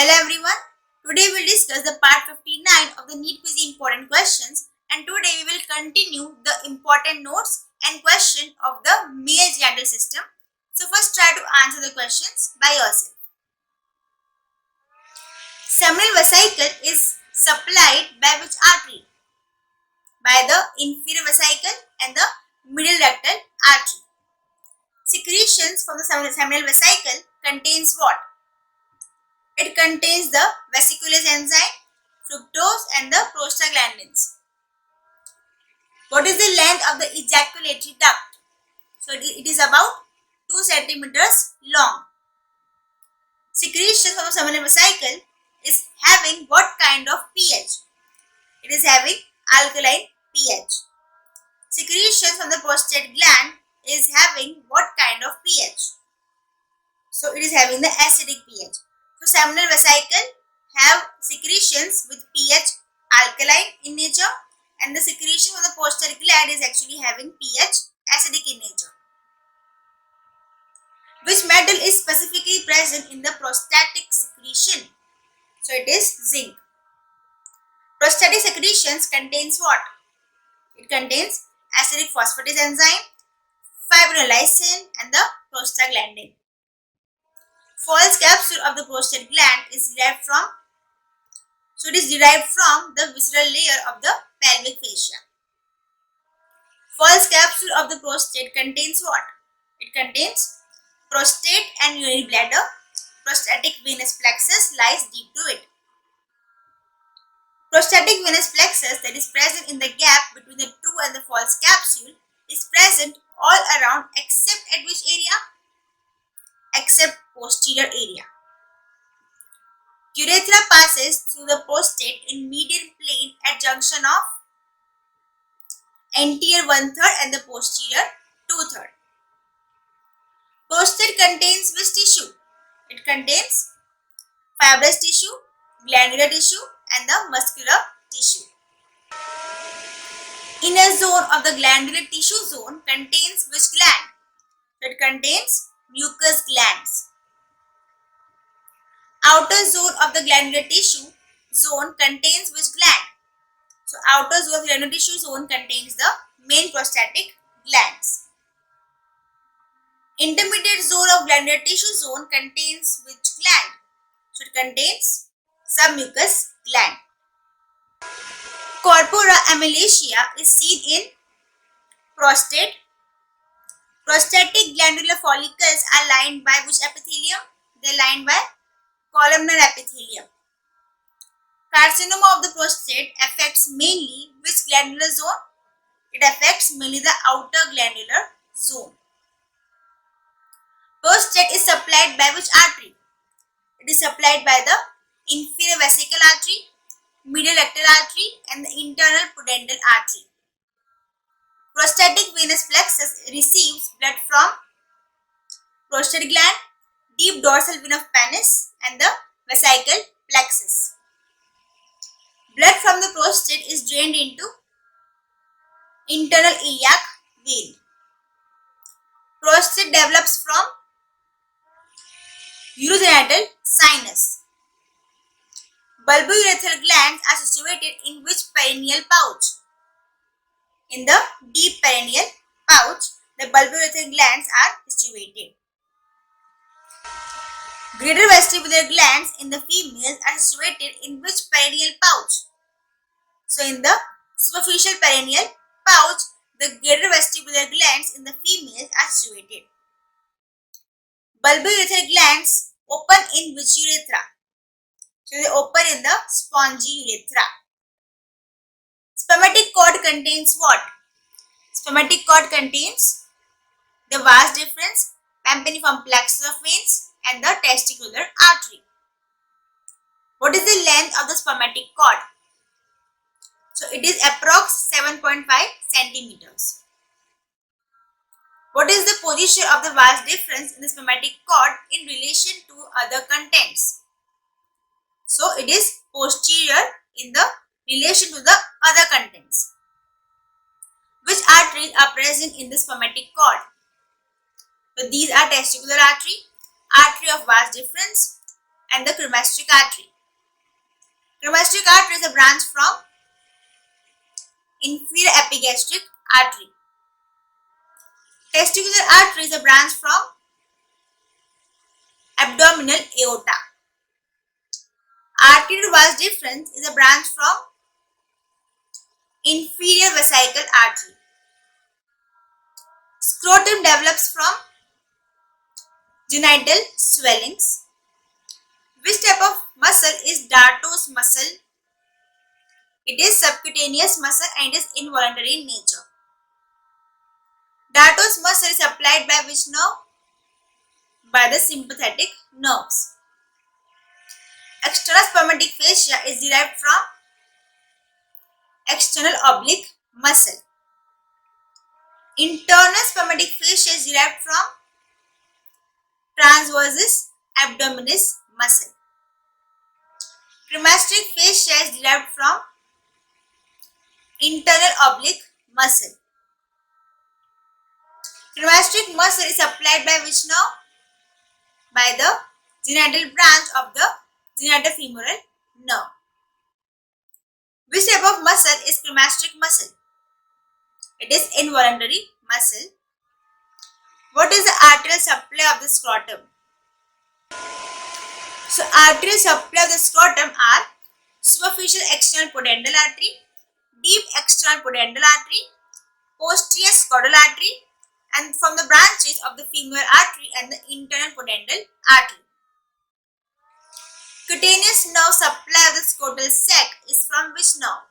Hello everyone. Today we'll discuss the part 59 of the NEET quiz important questions, and today we will continue the important notes and question of the male genital system. So first try to answer the questions by yourself. Seminal vesicle is supplied by which artery? By the inferior vesicle and the middle rectal artery. Secretions from the seminal vesicle contains what? It contains the vesiculase enzyme, fructose and the prostaglandins. What is the length of the ejaculatory duct? So it is about 2 centimeters long. Secretion from the seminal vesicle is having what kind of pH? It is having alkaline pH. Secretion from the prostate gland is having what kind of pH? So it is having the acidic pH. So seminal vesicle have secretions with pH alkaline in nature, and the secretion from the prostate gland is actually having pH acidic in nature. Which metal is specifically present in the prostatic secretion? So it is zinc. Prostatic secretions contains what? It contains acidic phosphatase enzyme, fibrinolysin and the prostaglandin. False capsule of the prostate gland is derived from, so it is derived from the visceral layer of the pelvic fascia. False capsule of the prostate contains what? It contains prostate and urinary bladder. Prostatic venous plexus lies deep to it. Prostatic venous plexus that is present in the gap between the true and the false capsule is present all around except at which area? Except posterior area. Urethra passes through the prostate in median plane at junction of anterior 1/3 and the posterior 2/3. Prostate contains which tissue? It contains fibrous tissue, glandular tissue and the muscular tissue. Inner zone of the glandular tissue zone contains which gland? It contains mucous glands. Outer zone of the glandular tissue zone contains which gland? So outer zone of the glandular tissue zone contains the main prostatic glands. Intermediate zone of glandular tissue zone contains which gland? So it contains submucous gland. Corpora amylacea is seen in prostate. Prostatic glandular follicles are lined by which epithelium? They are lined by columnar epithelium. Carcinoma of the prostate affects mainly which glandular zone? It affects mainly the outer glandular zone. Prostate is supplied by which artery? It is supplied by the inferior vesical artery, middle rectal artery and the internal pudendal artery. Prostatic venous plexus receives blood from prostate gland, deep dorsal vein of penis and the vesical plexus. Blood from the prostate is drained into internal iliac vein. Prostate develops from urogenital sinus. Bulbourethral glands are situated in which perineal pouch? In the deep perineal pouch, the bulbourethral glands are situated. Greater vestibular glands in the females are situated in which perineal pouch? So in the superficial perineal pouch, the greater vestibular glands in the females are situated. Bulbourethral glands open in which urethra? So they open in the spongy urethra. Spermatic cord contains what? Spermatic cord contains the vas deferens, pampiniform plexus of veins and the testicular artery. What is the length of the spermatic cord? So it is approx 7.5 centimeters. What is the position of the vas deferens in the spermatic cord in relation to other contents? So it is posterior in the relation to the other contents. Which arteries are present in the spermatic cord? So these are testicular artery, artery of vas deferens, and the cremasteric artery. Cremasteric artery is a branch from inferior epigastric artery. Testicular artery is a branch from abdominal aorta. Arterial vas deferens is a branch from inferior vesical artery. Scrotum develops from genital swellings. Which type of muscle is Darto's muscle? It is subcutaneous muscle and it is involuntary in nature. Darto's muscle is supplied by which nerve? By the sympathetic nerves. External spermatic fascia is derived from external oblique muscle. Internal spermatic fascia is derived from transversus abdominis muscle. Cremasteric fascia is derived from internal oblique muscle. Cremasteric muscle is supplied by which nerve? By the genital branch of the genitofemoral nerve. Which type of muscle is cremasteric muscle? It is involuntary muscle. What is the arterial supply of the scrotum? So, arterial supply of the scrotum are superficial external pudendal artery, deep external pudendal artery, posterior scrotal artery, and from the branches of the femoral artery and the internal pudendal artery. Cutaneous nerve supply of the scrotal sac is from which nerve?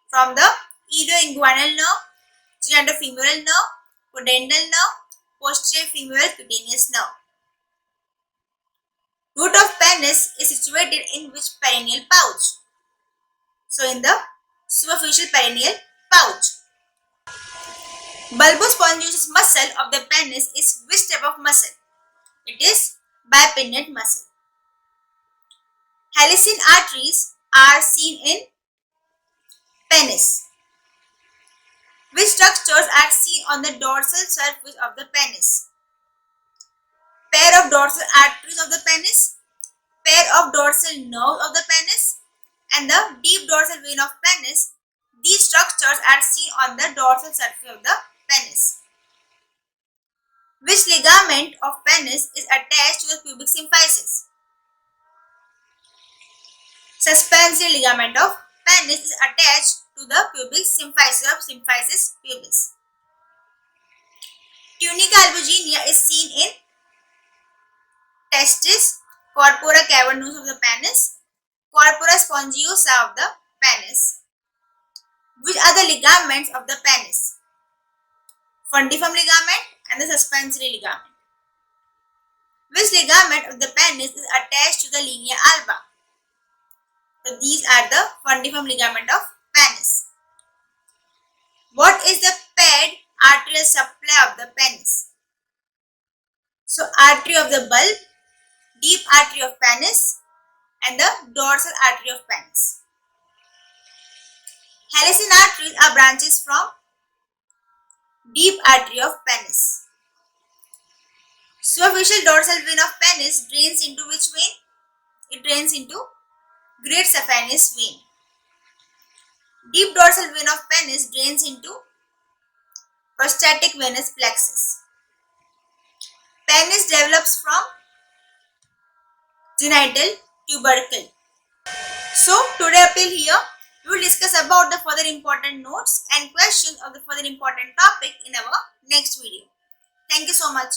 From the ilioinguinal nerve, genitofemoral nerve, pudendal nerve, posterior femoral cutaneous nerve. Root of penis is situated in which perineal pouch? So, in the superficial perineal pouch. Bulbospongious muscle of the penis is which type of muscle? It is bipinnate muscle. Halicine arteries are seen in penis. Which structures are seen on the dorsal surface of the penis? Pair of dorsal arteries of the penis, pair of dorsal nerves of the penis, and the deep dorsal vein of penis. These structures are seen on the dorsal surface of the penis. Which ligament of penis is attached to the pubic symphysis? Suspensory ligament of penis is attached to the pubic symphysis of symphysis pubis. Tunica albuginea is seen in testis, corpora cavernosa of the penis, corpora spongiosa of the penis. Which are the ligaments of the penis? Fundiform ligament and the suspensory ligament. Which ligament of the penis is attached to the linea alba? So these are the fundiform ligament of penis. What is the paired arterial supply of the penis? So artery of the bulb, deep artery of penis, and the dorsal artery of penis. Halicine arteries are branches from deep artery of penis. Superficial dorsal vein of penis drains into which vein? It drains into great saphenous vein. Deep dorsal vein of penis drains into prostatic venous plexus. Penis develops from genital tubercle. So today up till here we will discuss about the further important notes and questions of the further important topic in our next video. Thank you so much.